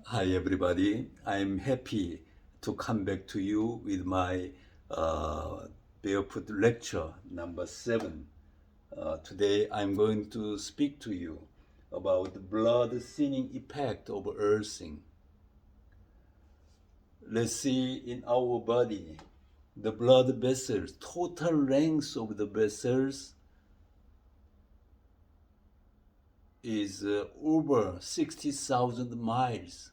Hi everybody, I'm happy to come back to you with my Barefoot lecture number 7. Today I'm going to speak to you about the blood thinning effect of earthing. Let's see in our body, the blood vessels, total length of the vessels is over 60,000 miles.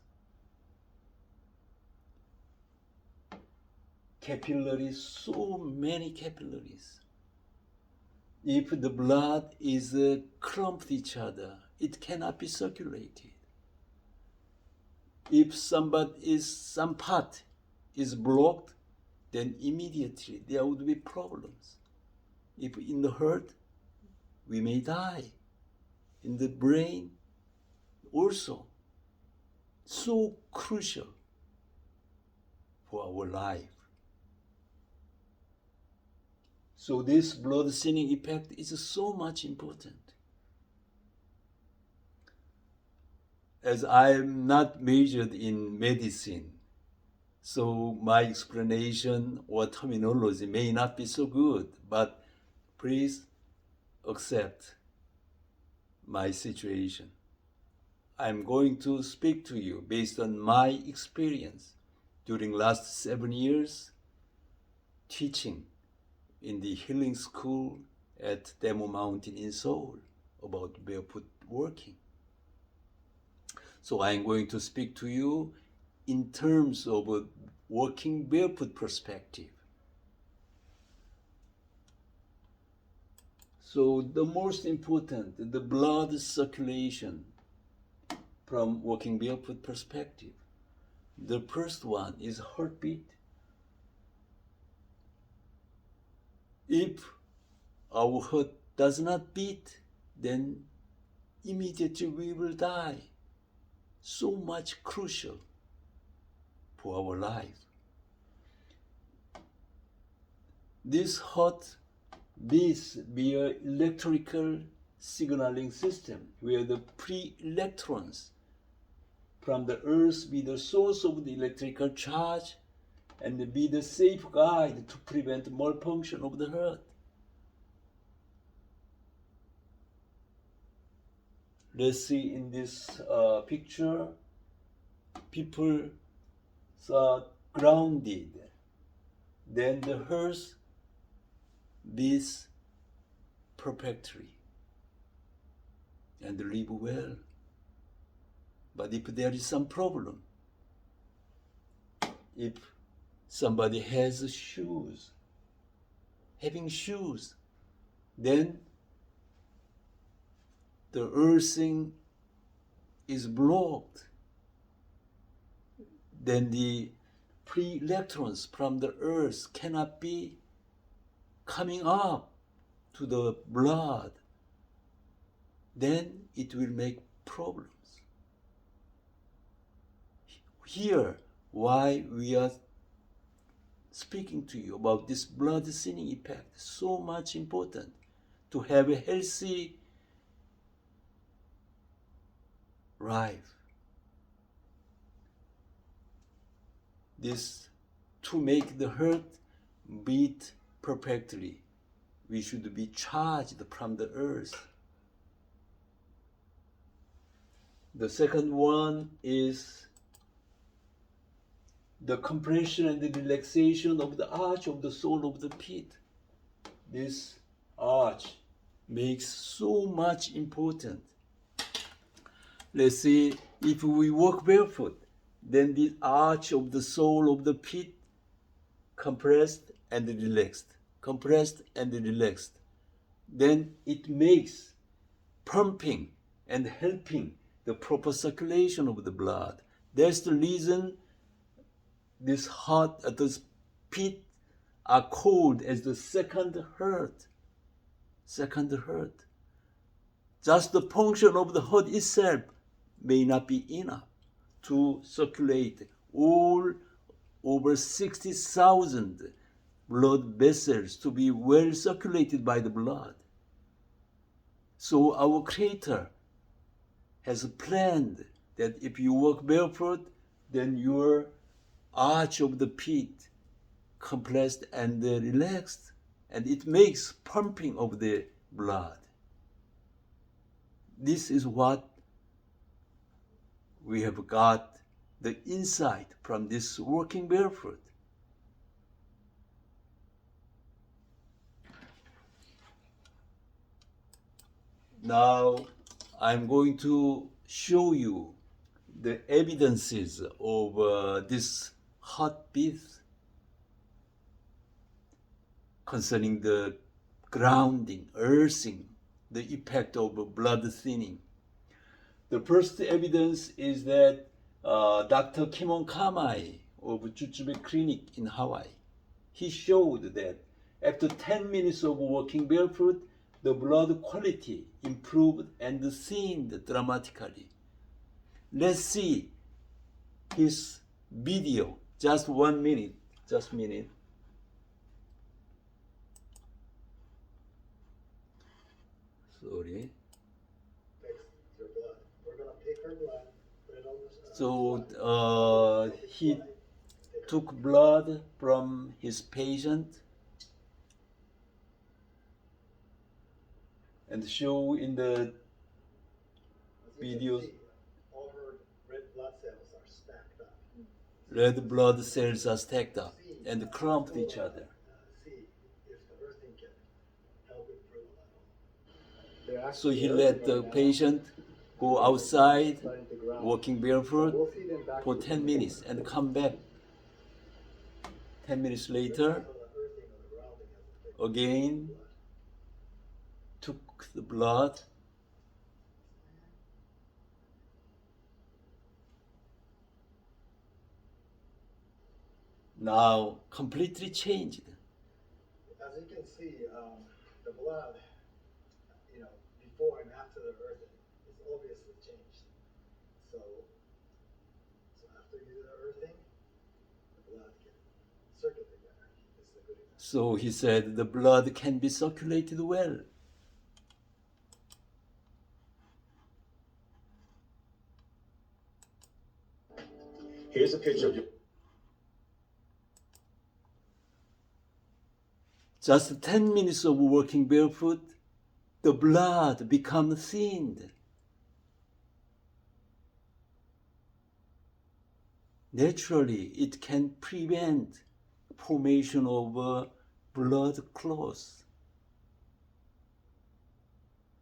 Capillaries, so many capillaries. If the blood is clumped each other, it cannot be circulated. If some part is blocked, then immediately there would be problems. If in the heart, we may die. In the brain, also. So crucial for our life. So this blood thinning effect is so much important. As I'm not majored in medicine, so my explanation or terminology may not be so good, but please accept my situation. I'm going to speak to you based on my experience during last 7 years teaching in the healing school at Demo Mountain in Seoul about barefoot working. So I'm going to speak to you in terms of a working barefoot perspective. So the most important, the blood circulation from working barefoot perspective. The first one is heartbeat. If our heart does not beat, then immediately we will die. So much crucial for our life. This heart beats via electrical signaling system where the free electrons from the earth be the source of the electrical charge and be the safe guide to prevent malfunction of the heart. Let's see in this picture, people are grounded. Then the heart beats perfectly and live well. But if there is some problem, if somebody has shoes, having shoes, then the earthing is blocked. Then the free electrons from the earth cannot be coming up to the blood. Then it will make problems. Here, why we are speaking to you about this blood thinning effect, so much important to have a healthy life. This to make the heart beat perfectly, we should be charged from the earth. The second one is the compression and the relaxation of the arch of the sole of the feet. This arch makes so much important. Let's say if we walk barefoot, then the arch of the sole of the feet compressed and relaxed, compressed and relaxed. Then it makes pumping and helping the proper circulation of the blood. That's the reason this heart, those feet are called as the second heart. Second heart. Just the function of the heart itself may not be enough to circulate all over 60,000 blood vessels to be well circulated by the blood. So our Creator has planned that if you walk barefoot, then your arch of the feet compressed and relaxed, and it makes pumping of the blood. This is what we have got the insight from this walking barefoot. Now I'm going to show you the evidences of this heartbeat concerning the grounding, earthing, the effect of blood thinning. The first evidence is that Dr. Kimon Kamai of Juchube Clinic in Hawaii, he showed that after 10 minutes of walking barefoot, the blood quality improved and thinned dramatically. Let's see his video, just 1 minute, just a minute. Sorry. Your blood. We're gonna take her blood, put it on this. So he took blood from his patient and show in the videos. All her red blood cells are stacked up. Red blood cells are stacked up and clumped each other. See if the earthing can help improve a little. So he let the patient go outside, walking barefoot for 10 minutes and come back 10 minutes later. Again, took the blood. Now completely changed. As you can see, the blood, before and after the earthing is obviously changed. So after you do the earthing, the blood can circulate better. It's a good example. So he said the blood can be circulated well. Here's a picture of your. Just 10 minutes of walking barefoot, the blood becomes thinned. Naturally, it can prevent formation of blood clots.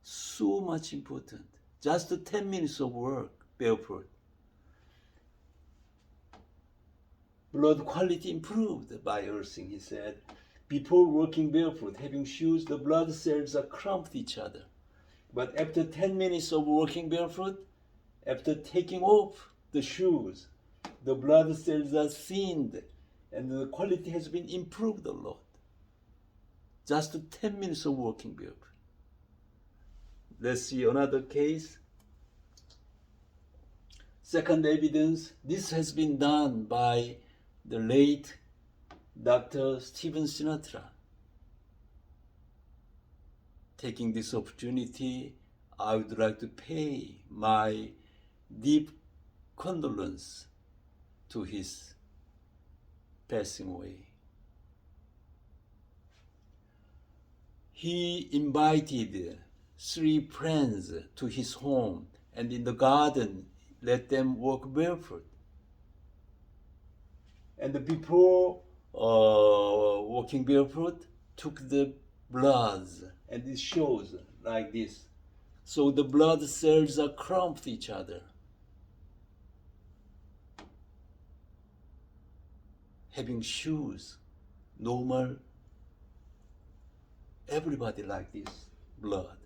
So much important. Just 10 minutes of work barefoot. Blood quality improved by earthing, he said. Before walking barefoot, having shoes, the blood cells are clumped each other. But after 10 minutes of walking barefoot, after taking off the shoes, the blood cells are thinned and the quality has been improved a lot. Just 10 minutes of walking barefoot. Let's see another case. Second evidence, this has been done by the late Dr. Stephen Sinatra. Taking this opportunity, I would like to pay my deep condolence to his passing away. He invited 3 friends to his home and in the garden let them walk barefoot. And before walking barefoot, took the bloods, and it shows like this. So the blood cells are clumped each other. Having shoes, normal, everybody like this, blood.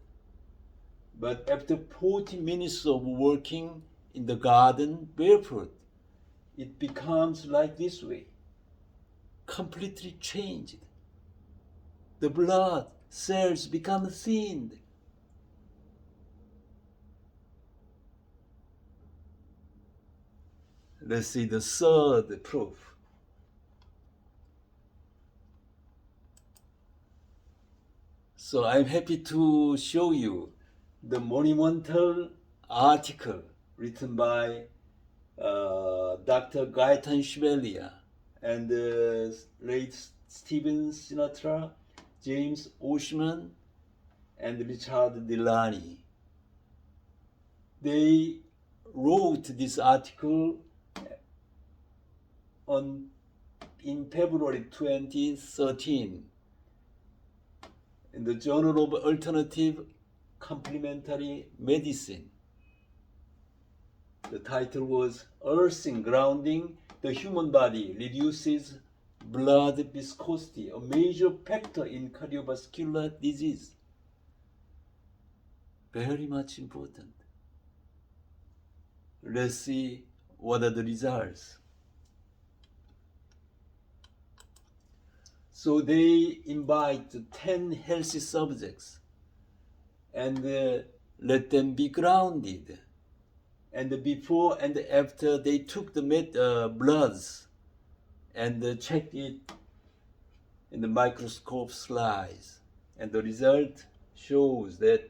But after 40 minutes of walking in the garden barefoot, it becomes like this way. Completely changed. The blood cells become thinned. Let's see the third proof. So I'm happy to show you the monumental article written by Dr. Gaetan Shibelia and late Stephen Sinatra, James Oshman, and Richard Delany. They wrote this article in February 2013 in the Journal of Alternative Complementary Medicine. The title was Earthing Grounding the Human Body Reduces Blood Viscosity, a Major Factor in Cardiovascular Disease. Very much important. Let's see what are the results. So they invite 10 healthy subjects and let them be grounded. And before and after they took the bloods and checked it in the microscope slides. And the result shows that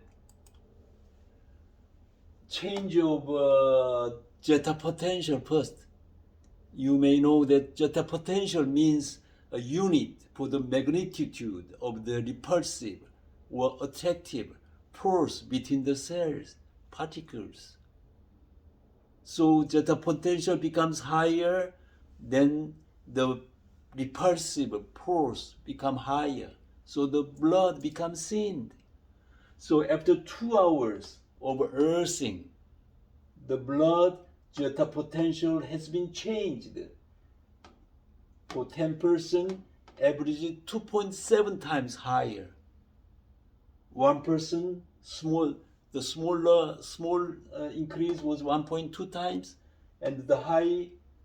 change of zeta potential first. You may know that zeta potential means a unit for the magnitude of the repulsive or attractive force between the cells, particles. So zeta potential becomes higher, then the repulsive force becomes higher. So the blood becomes thinned. So after 2 hours of earthing, the blood zeta potential has been changed. For 10%, average 2.7 times higher. 1%, small increase was 1.2 times, and the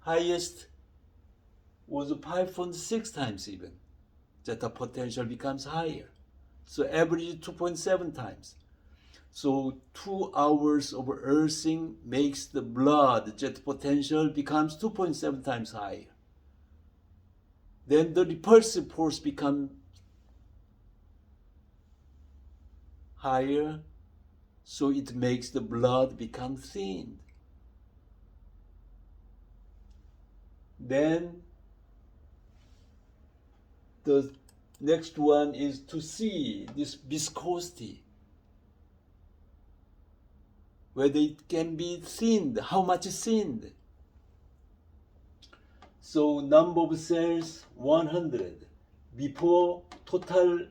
highest was 5.6 times even. Zeta potential becomes higher. So average 2.7 times. So 2 hours of earthing makes the blood zeta potential becomes 2.7 times higher. Then the repulsive force becomes higher, so it makes the blood become thin. Then the next one is to see this viscosity, whether it can be thinned, how much thinned. So number of cells 100. Before, total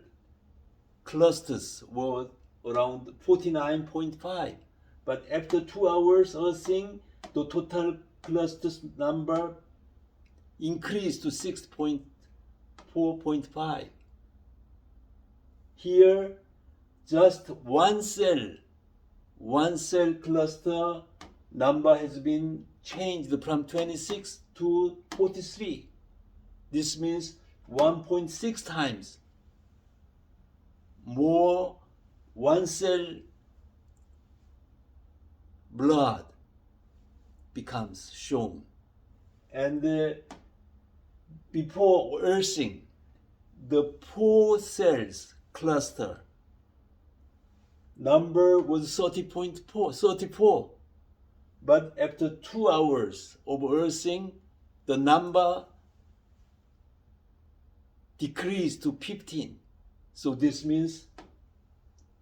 clusters were around 49.5, but after 2 hours earthing, the total clusters number increased to 6.4.5. Here, just one cell cluster number has been changed from 26 to 43. This means 1.6 times more one cell blood becomes shown. And before earthing, the 4 cells cluster number was 34. But after 2 hours of earthing, the number decreased to 15. So this means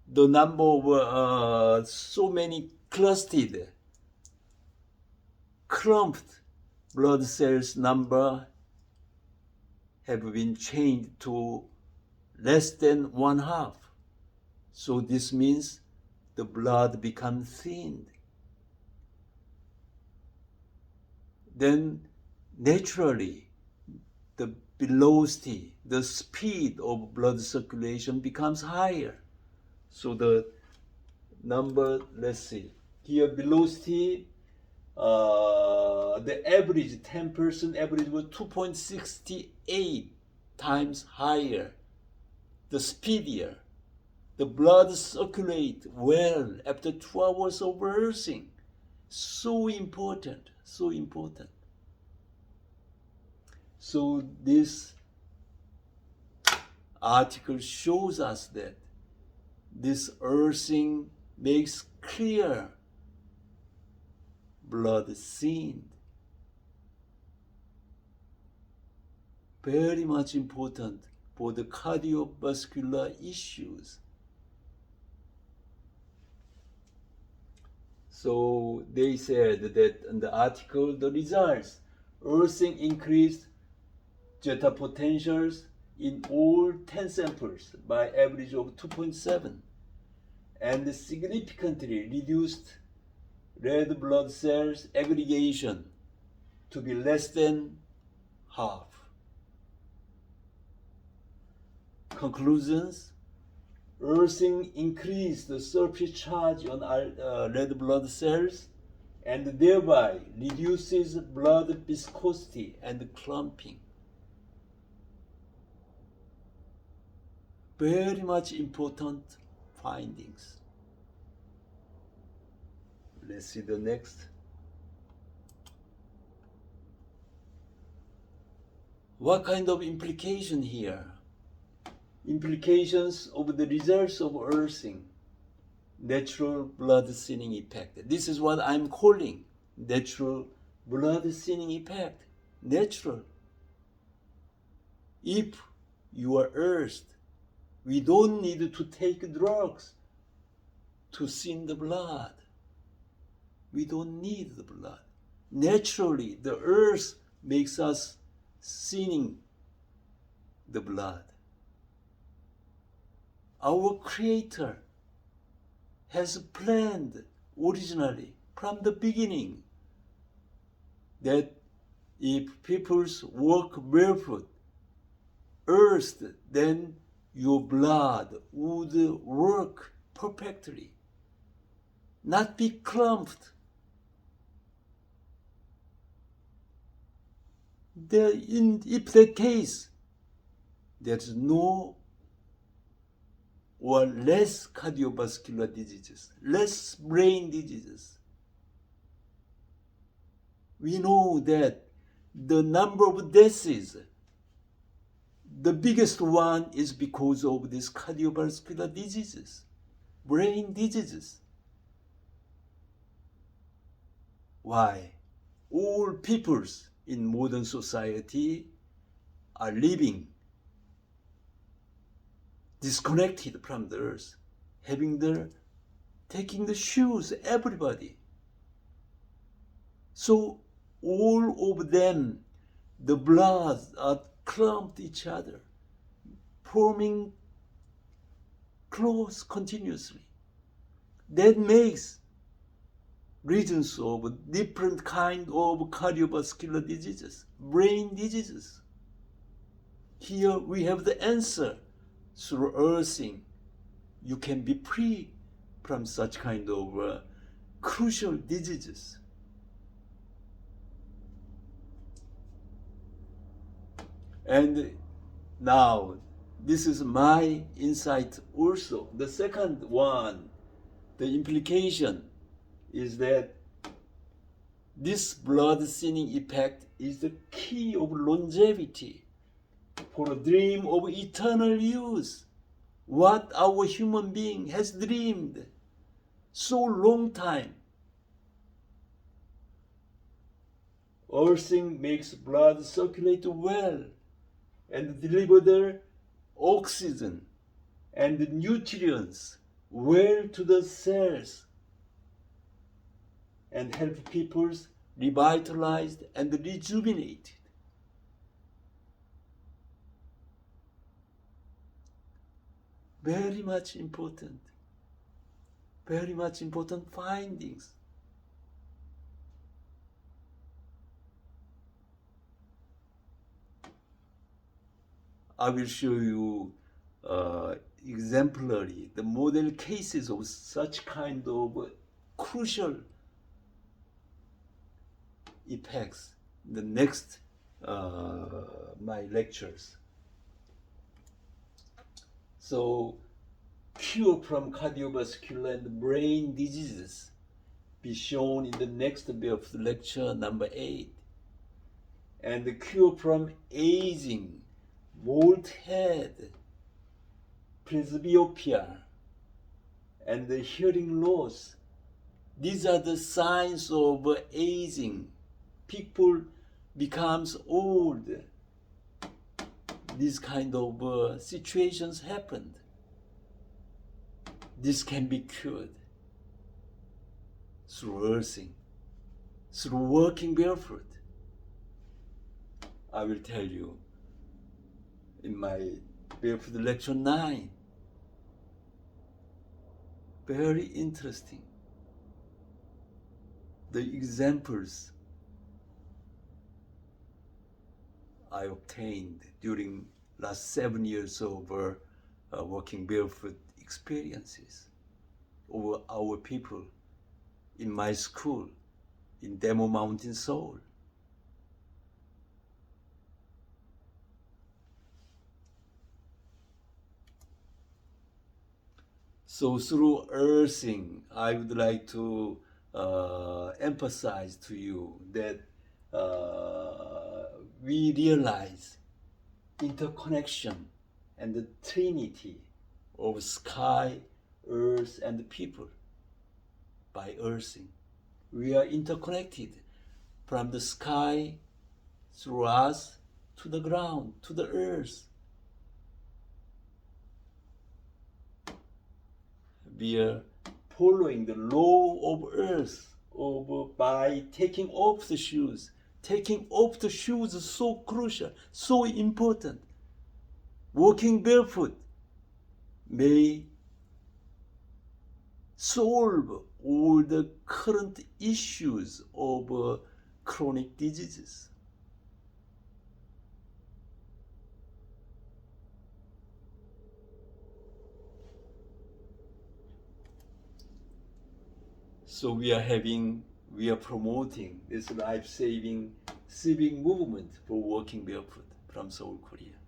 the number of so many clustered, clumped blood cells number have been changed to less than 1/2. So this means the blood becomes thinned. Then naturally, the velocity, the speed of blood circulation becomes higher. So the number, let's see, here velocity, the average 10% average was 2.68 times higher. The speedier, the blood circulate well after 2 hours of earthing. So important, so important. So this article shows us that this earthing makes clear blood thinned. Very much important for the cardiovascular issues. So they said that in the article, the results, earthing increased zeta potentials in all 10 samples by average of 2.7 and significantly reduced red blood cells aggregation to be less than half. Conclusions: earthing increased the surface charge on red blood cells and thereby reduces blood viscosity and clumping. Very much important findings. Let's see the next. What kind of implication here? Implications of the results of earthing, natural blood thinning effect. This is what I'm calling natural blood thinning effect. Natural. If you are earthed, we don't need to take drugs to thin the blood. We don't need the blood. Naturally, the earth makes us thinning the blood. Our Creator has planned originally from the beginning that if people walk barefoot, earthed, then your blood would work perfectly, not be clumped. If that case, there's no or less cardiovascular diseases, less brain diseases. We know that the number of deaths, the biggest one is because of these cardiovascular diseases, brain diseases. Why? All peoples in modern society are living disconnected from the earth, taking the shoes, everybody. So all of them, the blood are clumped each other, forming close continuously. That makes regions of different kind of cardiovascular diseases, brain diseases. Here we have the answer. Through earthing, you can be free from such kind of crucial diseases. And now, this is my insight also. The second one, the implication is that this blood thinning effect is the key of longevity for a dream of eternal youth. What our human being has dreamed so long time. Earthing makes blood circulate well and deliver the oxygen and the nutrients well to the cells and help people revitalized and rejuvenated. Very much important findings. I will show you exemplary, the model cases of such kind of crucial effects in the next my lectures. So, cure from cardiovascular and brain diseases be shown in the next Barefoot lecture number 8. And the cure from aging, bald head, presbyopia, and the hearing loss These are the signs of aging. People becomes old. These kind of situations happened. This can be cured through earthing, through walking barefoot. I will tell you in my Barefoot Lecture 9. Very interesting. The examples I obtained during last 7 years of walking barefoot experiences of our people in my school in Demo Mountain, Seoul. So through earthing, I would like to emphasize to you that we realize interconnection and the trinity of sky, earth, and people by earthing. We are interconnected from the sky through us to the ground, to the earth. We are following the law of earth by taking off the shoes. Taking off the shoes is so crucial, so important. Walking barefoot may solve all the current issues of chronic diseases. So we are promoting this life-saving civic movement for walking barefoot from Seoul, Korea.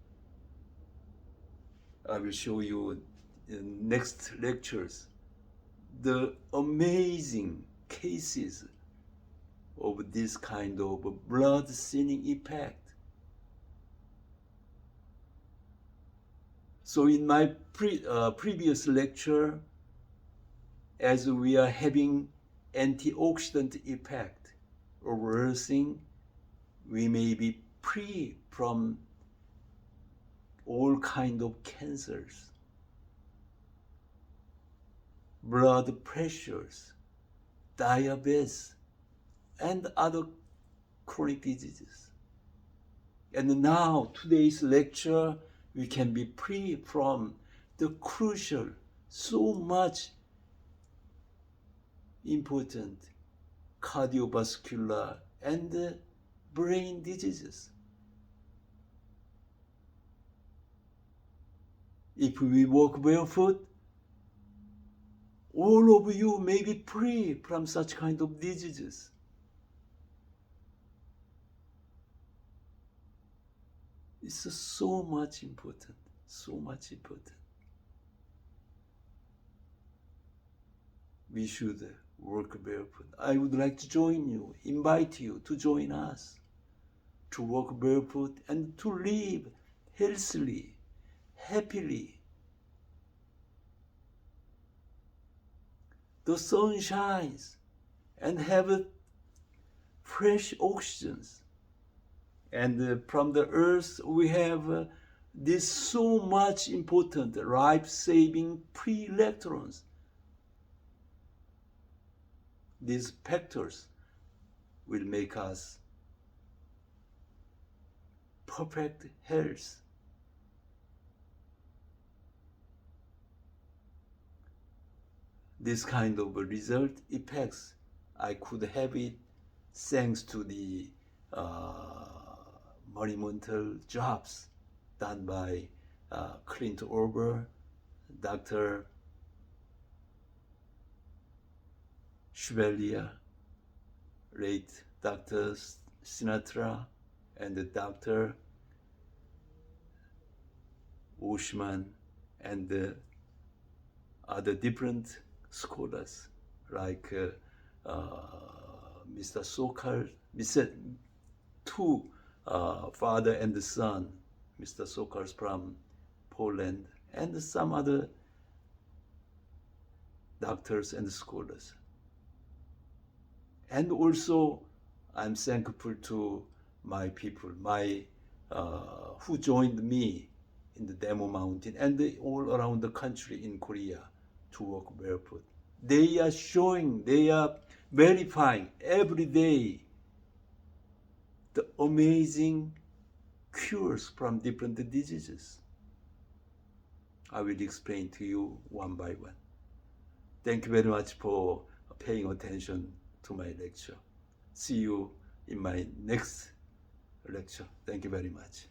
I will show you in next lectures the amazing cases of this kind of blood thinning effect. So in my previous lecture, as we are having antioxidant effect of earthing, we may be free from all kind of cancers, blood pressures, diabetes, and other chronic diseases. And now, today's lecture, we can be free from the crucial, so much important cardiovascular and brain diseases. If we walk barefoot, all of you may be free from such kind of diseases. It's so much important, so much important. We should walk barefoot. I would like to join you, invite you to join us, to walk barefoot and to live healthily, happily. The sun shines and have fresh oxygens. And from the earth we have this so much important life-saving free electrons. These factors will make us perfect health. This kind of result effects, I could have it thanks to the monumental jobs done by Clint Orber, Dr. Chevalier, late Dr. Sinatra, and Dr. Oshman, and other different scholars like Mr. Sokal, two father and son, Mr. Sokal from Poland, and some other doctors and scholars. And also, I'm thankful to my people, who joined me in the Demo Mountain and all around the country in Korea to walk barefoot. They are showing, they are verifying every day the amazing cures from different diseases. I will explain to you one by one. Thank you very much for paying attention to my lecture. See you in my next lecture. Thank you very much.